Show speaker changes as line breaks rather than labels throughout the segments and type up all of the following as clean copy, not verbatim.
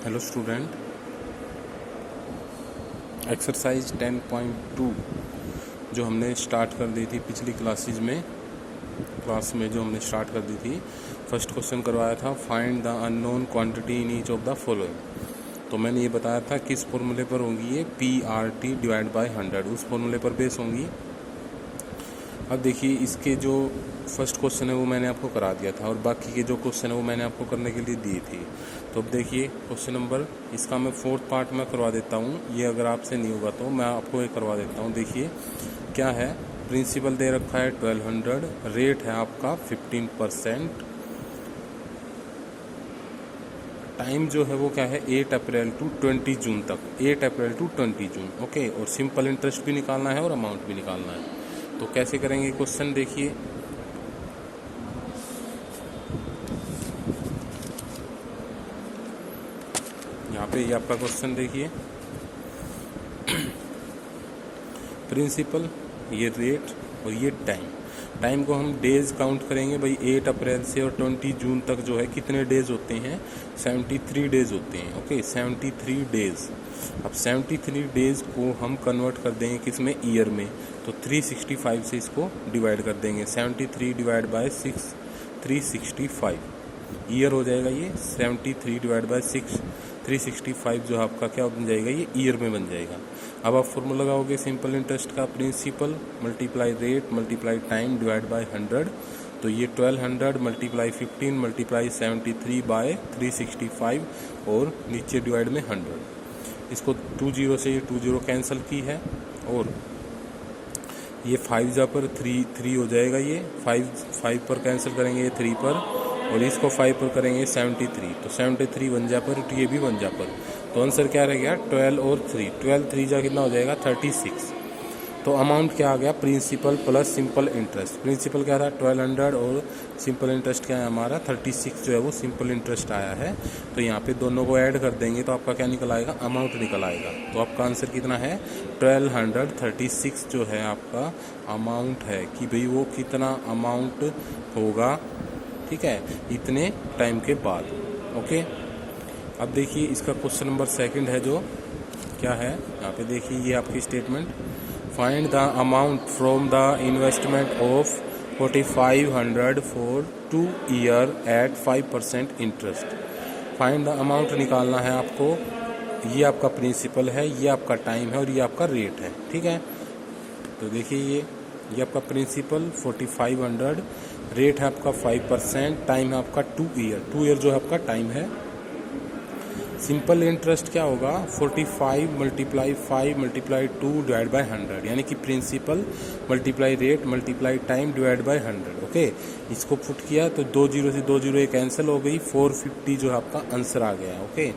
Hello student, exercise 10.2 जो हमने start कर दी थी पिछली क्लास में जो हमने स्टार्ट कर दी थी। फर्स्ट क्वेश्चन करवाया था find the unknown quantity in each of the following. तो मैंने ये बताया था किस फॉर्मूले पर होंगी ये, PRT डिवाइड बाय 100, उस फॉर्मूले पर बेस होंगी। अब देखिए इसके जो फर्स्ट क्वेश्चन है वो मैंने आपको करा दिया था और बाकी के जो क्वेश्चन है वो मैंने आपको करने के लिए दी थी। तो अब देखिए क्वेश्चन नंबर इसका मैं 4th पार्ट में करवा देता हूँ। ये अगर आपसे नहीं होगा तो मैं आपको ये करवा देता हूँ। देखिए क्या है, प्रिंसिपल दे रखा है 1200, रेट है आपका 15%, टाइम जो है वो क्या है 8 अप्रैल टू 20 जून तक, 8 अप्रैल टू 20 जून, ओके। और सिंपल इंटरेस्ट भी निकालना है और अमाउंट भी निकालना है। तो कैसे करेंगे क्वेश्चन, देखिए यहाँ पे ये आपका क्वेश्चन देखिए, प्रिंसिपल, ये रेट और ये टाइम। टाइम को हम डेज काउंट करेंगे भाई, 8 अप्रैल से और 20 जून तक जो है कितने डेज होते हैं, 73 डेज होते हैं, ओके 73 डेज। अब 73 डेज को हम कन्वर्ट कर देंगे किसमें, ईयर में। तो 365 से इसको डिवाइड कर देंगे, 73 डिवाइड बाय 6 365 ईयर हो जाएगा ये। 73 डिवाइड बाय 6 365 जो आपका क्या बन जाएगा, ये ईयर में बन जाएगा। अब आप फॉर्मूला लगाओगे सिंपल इंटरेस्ट का, principal multiply rate multiply time divide by 100। तो ये 1200 मल्टीप्लाई 15 मल्टीप्लाई 73 बाय 365 और नीचे डिवाइड में 100। इसको 20 से ये 20 कैंसिल की है और ये 5 जा पर 3 हो जाएगा। ये 5 पर कैंसिल करेंगे, ये 3 पर, और इसको 5 पर करेंगे 73। तो 73 1 जा पर, ये भी 1 जा पर। तो आंसर क्या रह गया, 12 और 3, 12 3 जा कितना हो जाएगा 36। तो अमाउंट क्या आ गया, principal plus simple interest. Principal क्या था 1200 और सिंपल इंटरेस्ट क्या है हमारा 36 जो है वो सिंपल इंटरेस्ट आया है। तो यहाँ पे दोनों को ऐड कर देंगे तो आपका क्या निकल आएगा, अमाउंट निकल आएगा। तो आपका आंसर कितना है 1236 जो है आपका अमाउंट है कि भाई वो कितना अमाउंट होगा, ठीक है, इतने टाइम के बाद, ओके। अब देखिए इसका क्वेश्चन नंबर 2 है जो क्या है, यहाँ पे देखिए ये आपकी statement, find the amount from the investment of 4500 for 2 year at 5% interest. Find the amount निकालना है आपको। ये आपका प्रिंसिपल है, ये आपका टाइम है और ये आपका रेट है, ठीक है। तो देखिए ये आपका प्रिंसिपल 4500, रेट है आपका 5%, टाइम है आपका 2 ईयर जो है आपका टाइम है। सिंपल इंटरेस्ट क्या होगा, 45 मल्टीप्लाई 5 मल्टीप्लाई 2 डिवाइड बाय 100, यानी कि principal multiply rate multiply time divide by 100, okay. इसको पुट किया तो 20 से 20 कैंसिल हो गई, 450 जो है आपका आंसर आ गया, ओके।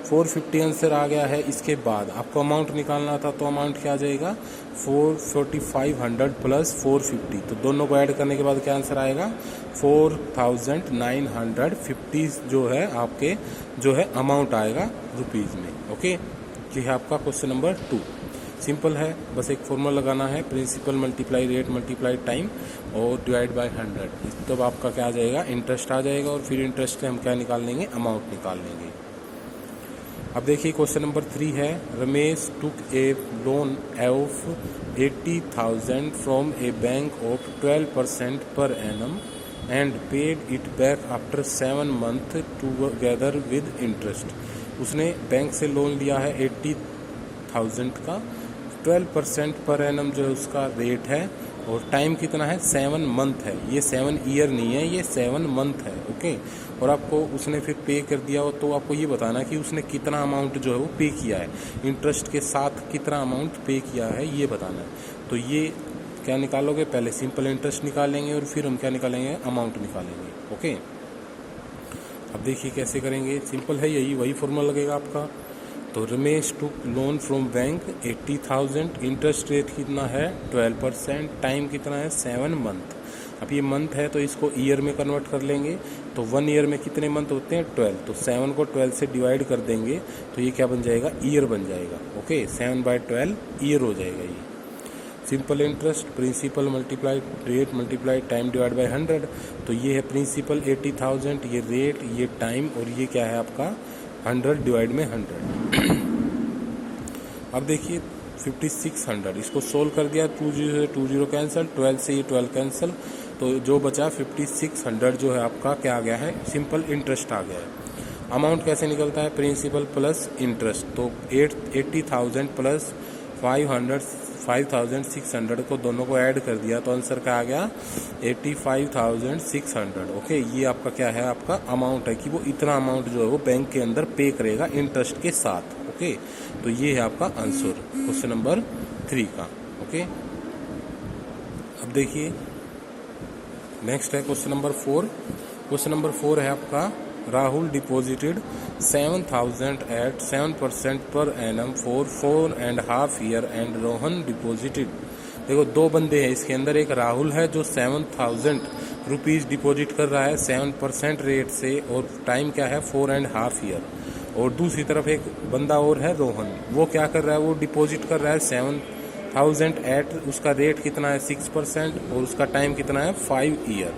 450 आंसर आ गया है। इसके बाद आपको अमाउंट निकालना था, तो अमाउंट क्या आ जाएगा 4500 प्लस 450। तो दोनों को ऐड करने के बाद क्या आंसर आएगा 4950 जो है आपके जो है अमाउंट आएगा रुपीज़ में, ओके। ये है आपका क्वेश्चन नंबर 2। सिंपल है, बस एक फॉर्मूला लगाना है, principal multiply rate multiply time और डिवाइड बाय 100। तब आपका क्या आ जाएगा, इंटरेस्ट आ जाएगा और फिर इंटरेस्ट से हम क्या निकाल लेंगे, अमाउंट निकाल लेंगे। अब देखिए क्वेश्चन नंबर 3 है, Ramesh took a loan of 80,000 from a bank of 12% पर annum and paid it back after 7 month together with interest. उसने बैंक से लोन लिया है 80,000 का, 12% पर एनम जो है उसका रेट है और टाइम कितना है 7 मंथ है। ये 7 ईयर नहीं है, ये 7 मंथ है, ओके। और आपको उसने फिर पे कर दिया हो तो आपको ये बताना कि उसने कितना अमाउंट जो है वो पे किया है, इंटरेस्ट के साथ कितना अमाउंट पे किया है ये बताना है। तो ये क्या निकालोगे, पहले सिंपल इंटरेस्ट निकालेंगे और फिर हम क्या निकालेंगे, अमाउंट निकालेंगे, ओके। अब देखिए कैसे करेंगे, सिंपल है, यही वही फॉर्मूला लगेगा आपका। तो Ramesh took loan from bank 80,000, interest rate कितना है 12%, टाइम कितना है 7 मंथ। अब ये मंथ है तो इसको ईयर में कन्वर्ट कर लेंगे। तो 1 ईयर में कितने मंथ होते हैं 12, तो 7 को 12 से डिवाइड कर देंगे तो ये क्या बन जाएगा, ईयर बन जाएगा, ओके। 7/12 ईयर हो जाएगा ये। Simple interest principal multiply rate multiply time divide by 100। तो ये है प्रिंसिपल 80,000, ये रेट, ये टाइम और ये क्या है आपका 100 डिवाइड में 100। अब देखिए 5600, इसको सोल्व कर दिया, 20 से 20 कैंसिल, 12 से ये 12 कैंसिल, तो जो बचा 5600 जो है आपका क्या आ गया है, सिंपल इंटरेस्ट आ गया है। अमाउंट कैसे निकलता है, प्रिंसिपल प्लस इंटरेस्ट, तो 80,000 प्लस 5600 को दोनों को ऐड कर दिया तो आंसर क्या आ गया, 85,600। ओके, ये आपका क्या है, आपका अमाउंट है कि वो इतना अमाउंट जो है वो बैंक के अंदर पे करेगा इंटरेस्ट के साथ। ओके, तो ये है आपका आंसर क्वेश्चन नंबर 3 का। ओके, अब देखिए नेक्स्ट है क्वेश्चन नंबर 4। क्वेश्चन नंबर 4 है आपका, Rahul deposited 7,000 at 7% per annum for 4.5 year and Rohan deposited. देखो दो बंदे हैं इसके अंदर, एक राहुल है जो 7,000 रुपीज़ डिपॉजिट कर रहा है 7% रेट से, और टाइम क्या है 4.5 ईयर। और दूसरी तरफ एक बंदा और है रोहन, वो क्या कर रहा है, वो डिपॉजिट कर रहा है 7,000 एट, उसका रेट कितना है 6% और उसका टाइम कितना है 5 year.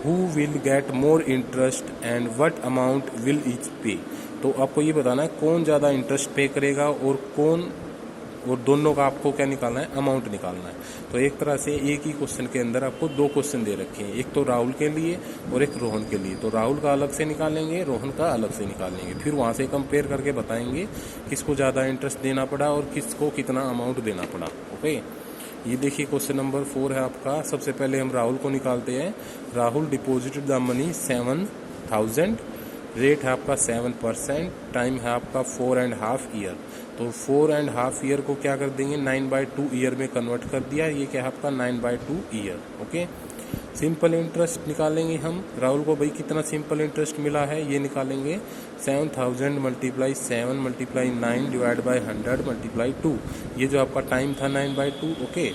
Who will get more interest and what amount will each pay? तो आपको ये बताना है कौन ज़्यादा इंटरेस्ट पे करेगा और कौन, और दोनों का आपको क्या निकालना है, अमाउंट निकालना है। तो एक तरह से एक ही क्वेश्चन के अंदर आपको दो क्वेश्चन दे रखे हैं, एक तो राहुल के लिए और एक रोहन के लिए। तो राहुल का अलग से निकालेंगे, रोहन का अलग से निकालेंगे, फिर वहाँ से कंपेयर करके बताएंगे किसको ज़्यादा इंटरेस्ट देना पड़ा और किसको कितना अमाउंट देना पड़ा। ओके, ये देखिए क्वेश्चन नंबर 4 है आपका। सबसे पहले हम राहुल को निकालते हैं। Rahul deposited the money 7,000, rate है आपका 7%, टाइम है आपका 4.5 ईयर। तो 4.5 ईयर को क्या कर देंगे, 9/2 ईयर में कन्वर्ट कर दिया, ये क्या है आपका 9/2 ईयर। ओके, सिंपल इंटरेस्ट निकालेंगे हम। राहुल को भाई कितना सिंपल इंटरेस्ट मिला है ये निकालेंगे, 7,000 multiply 7 multiply 9 divide by 100 multiply 2। ये जो आपका टाइम था 9/2। ओके,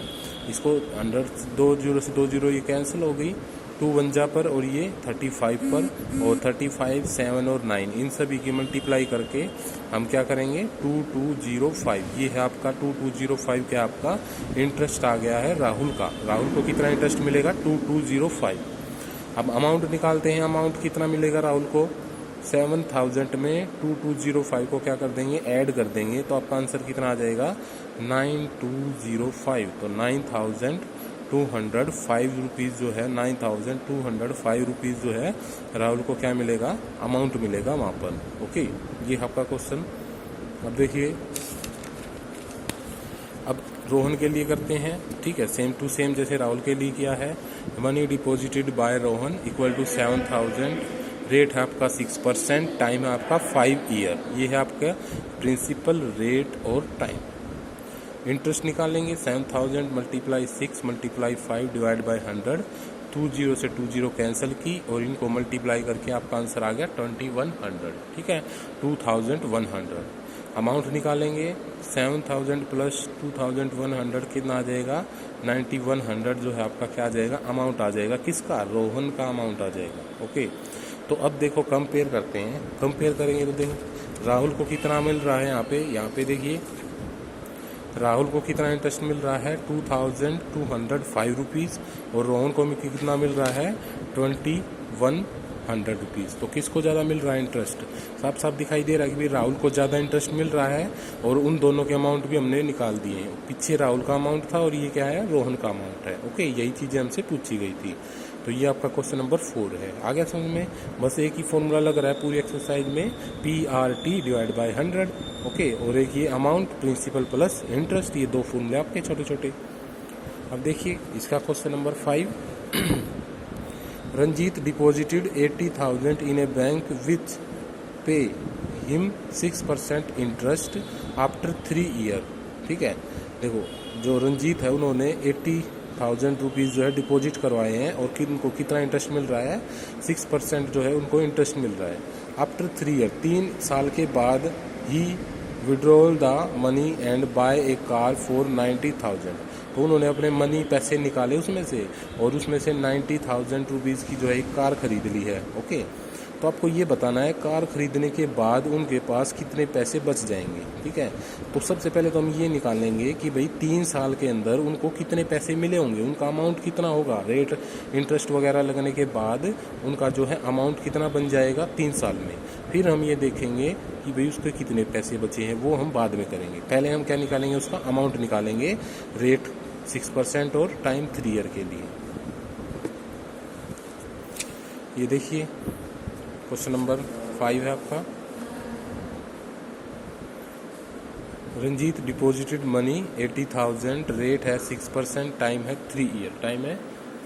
इसको 100 2 0 से 2 0 ये कैंसिल हो गई, 2 1 जा पर, और ये 35 पर, और 35 7 और 9 इन सभी की मल्टीप्लाई करके हम क्या करेंगे 2205। ये है आपका 2205 क्या आपका इंटरेस्ट आ गया है राहुल का। राहुल को कितना इंटरेस्ट मिलेगा 2205। अब अमाउंट निकालते हैं, अमाउंट कितना मिलेगा राहुल को, 7,000 में 2205 को क्या कर देंगे, ऐड कर देंगे, तो आपका आंसर कितना आ जाएगा 9205। तो 9,205 रुपीज़ जो है, 9,205 रुपीज़ जो है राहुल को क्या मिलेगा, अमाउंट मिलेगा वहाँ पर। ओके, ये आपका क्वेश्चन। अब देखिए, अब रोहन के लिए करते हैं। ठीक है, सेम टू सेम जैसे राहुल के लिए किया है। Money deposited by Rohan equal to 7,000, rate है आपका 6%, टाइम है आपका 5 ईयर। ये है आपका प्रिंसिपल, रेट और टाइम। इंटरेस्ट निकालेंगे, 7,000 मल्टीप्लाई 6 मल्टीप्लाई 5 डिवाइड बाई 100, 20 से 20 कैंसिल की और इनको मल्टीप्लाई करके आपका आंसर आ गया 2100। ठीक है, 2100। अमाउंट निकालेंगे, 7,000 प्लस 2100 कितना आ जाएगा, 9100 जो है आपका क्या आ जाएगा, अमाउंट आ जाएगा, किसका, रोहन का अमाउंट आ जाएगा। ओके, तो अब देखो कंपेयर करते हैं। कंपेयर करेंगे तो देखो राहुल को कितना मिल रहा है, यहाँ पे देखिए राहुल को कितना इंटरेस्ट मिल रहा है 2,205 रुपीज़, और रोहन को कितना मिल रहा है 2,100 रुपीज़। तो किसको ज़्यादा मिल रहा है इंटरेस्ट, साफ साफ दिखाई दे रहा है कि भाई राहुल को ज़्यादा इंटरेस्ट मिल रहा है, और उन दोनों के अमाउंट भी हमने निकाल दिए हैं। पीछे राहुल का अमाउंट था और ये क्या है, रोहन का अमाउंट है। ओके, यही चीज़ें हमसे पूछी गई थी। तो ये आपका क्वेश्चन नंबर 4 है। आ गया समझ में, बस एक ही फॉर्मूला लग रहा है पूरी एक्सरसाइज में, PRT डिवाइड बाई 100। ओके, और एक ये अमाउंट, प्रिंसिपल प्लस इंटरेस्ट, ये दो फॉर्मूले आपके छोटे छोटे। अब देखिए इसका question number 5। Ranjit deposited 80,000 in a bank which pay him 6% interest after 3 year. ठीक है, देखो जो रंजीत है उन्होंने 80,000 रुपीज़ जो है डिपॉजिट करवाए हैं, और उनको कितना इंटरेस्ट मिल रहा है, 6% जो है उनको इंटरेस्ट मिल रहा है। आफ्टर 3 ईयर, 3 साल के बाद ही withdrawal the money and buy a car for 90,000। तो उन्होंने अपने मनी, पैसे निकाले उसमें से, और उसमें से 90,000 रुपीज़ की जो है एक कार खरीद ली है। ओके, तो आपको ये बताना है कार खरीदने के बाद उनके पास कितने पैसे बच जाएंगे। ठीक है, तो सबसे पहले तो हम ये निकालेंगे कि भाई 3 साल के अंदर उनको कितने पैसे मिले होंगे, उनका अमाउंट कितना होगा, रेट इंटरेस्ट वगैरह लगने के बाद उनका जो है अमाउंट कितना बन जाएगा 3 साल में। फिर हम ये देखेंगे कि भाई उसके कितने पैसे बचे हैं, वो हम बाद में करेंगे। पहले हम क्या निकालेंगे, उसका अमाउंट निकालेंगे, रेट 6% और टाइम 3 ईयर के लिए। ये देखिए क्वेश्चन नंबर 5 है आपका। रंजीत डिपॉजिटेड मनी 80,000, रेट है 6%, टाइम है 3 ईयर, टाइम है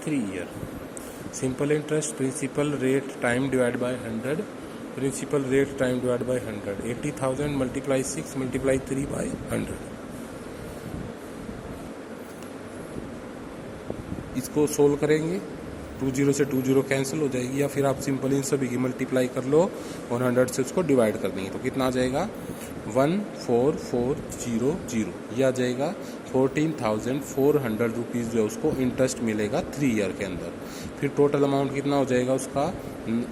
3 year. Simple interest, principal, rate, time divide by 100, principal, rate, time divide by 100, 80,000 multiply 6 multiply 3 by 100। इसको सोल्व करेंगे, 20 से 20 कैंसिल हो जाएगी, या फिर आप सिंपल इन सभी की मल्टीप्लाई कर लो और 100 से उसको डिवाइड कर देंगे तो कितना आ जाएगा 14400, ये आ जाएगा 14,400 रुपीज़ जो है उसको इंटरेस्ट मिलेगा 3 ईयर के अंदर। फिर टोटल अमाउंट कितना हो जाएगा उसका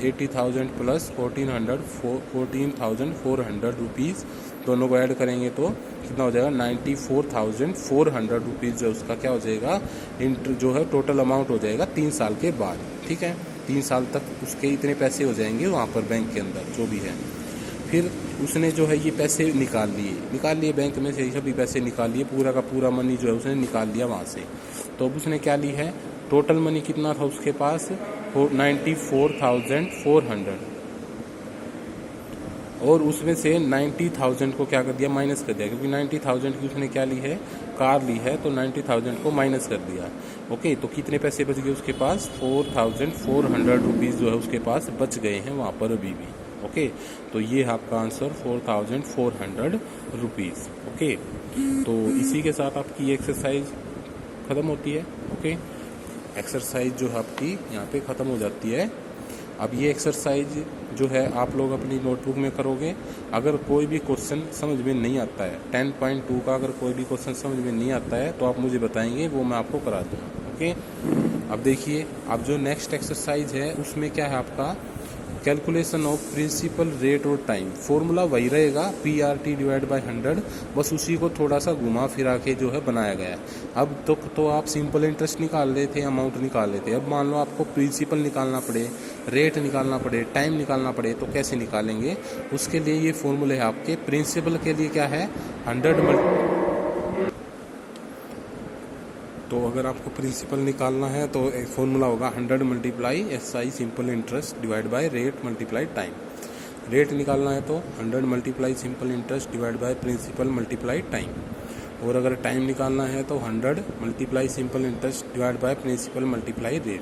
80,000 प्लस 14,400 रुपीज़, दोनों को ऐड करेंगे तो कितना हो जाएगा 94,400 रुपीज़ जो उसका क्या हो जाएगा जो है टोटल अमाउंट हो जाएगा 3 साल के बाद। ठीक है, 3 साल तक उसके इतने पैसे हो जाएंगे वहाँ पर बैंक के अंदर जो भी है। फिर उसने जो है ये पैसे निकाल लिए बैंक में से, सभी पैसे निकाल लिए, पूरा का पूरा मनी जो है उसने निकाल लिया वहाँ से। तो अब उसने क्या ली है, टोटल मनी कितना था उसके पास 94,400, और उसमें से 90,000 को क्या कर दिया, माइनस कर दिया, क्योंकि 90,000 की उसने क्या ली है, कार ली है, तो 90,000 को माइनस कर दिया। ओके, तो कितने पैसे बच गए उसके पास 4,400 रुपीज़ जो है उसके पास बच गए हैं वहाँ पर अभी भी। ओके, तो ये है आपका आंसर 4,400 रुपीज़। ओके, तो इसी के साथ आपकी ये एक्सरसाइज ख़त्म होती है। ओके, एक्सरसाइज जो है आपकी यहाँ पे ख़त्म हो जाती है। अब ये एक्सरसाइज जो है आप लोग अपनी नोटबुक में करोगे। अगर कोई भी क्वेश्चन समझ में नहीं आता है 10.2 का, अगर कोई भी क्वेश्चन समझ में नहीं आता है तो आप मुझे बताएंगे, वो मैं आपको करा दूँगा। ओके, अब देखिए, अब जो नेक्स्ट एक्सरसाइज है उसमें क्या है आपका कैलकुलेशन ऑफ प्रिंसिपल, रेट और टाइम। फॉर्मूला वही रहेगा PRT डिवाइड बाय 100, बस उसी को थोड़ा सा घुमा फिरा के जो है बनाया गया है। अब तो आप सिंपल इंटरेस्ट निकाल लेते, अमाउंट निकाल लेते। अब मान लो आपको प्रिंसिपल निकालना पड़े, रेट निकालना पड़े, टाइम निकालना पड़े, तो कैसे निकालेंगे, उसके लिए ये फॉर्मूले है आपके। प्रिंसिपल के लिए क्या है 100 तो अगर आपको प्रिंसिपल निकालना है तो एक फॉर्मूला होगा 100 multiply SI simple interest divide by rate multiply time. Rate निकालना है तो 100 multiply simple interest divide by principal multiply time. और अगर टाइम निकालना है तो 100 multiply simple interest divide by principal multiply rate.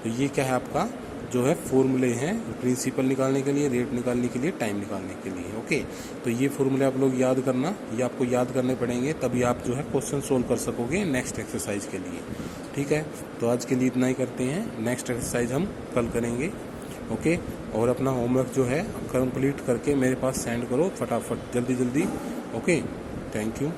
तो ये क्या है आपका जो है फॉर्मूले हैं प्रिंसिपल निकालने के लिए, रेट निकालने के लिए, टाइम निकालने के लिए। ओके, तो ये फॉर्मूले आप लोग याद करना, ये आपको याद करने पड़ेंगे, तभी आप जो है क्वेश्चन सोल्व कर सकोगे नेक्स्ट एक्सरसाइज के लिए। ठीक है, तो आज के लिए इतना ही करते हैं, नेक्स्ट एक्सरसाइज हम कल करेंगे। ओके, और अपना होमवर्क जो है कंप्लीट करके मेरे पास सेंड करो फटाफट, जल्दी जल्दी। Okay, thank you.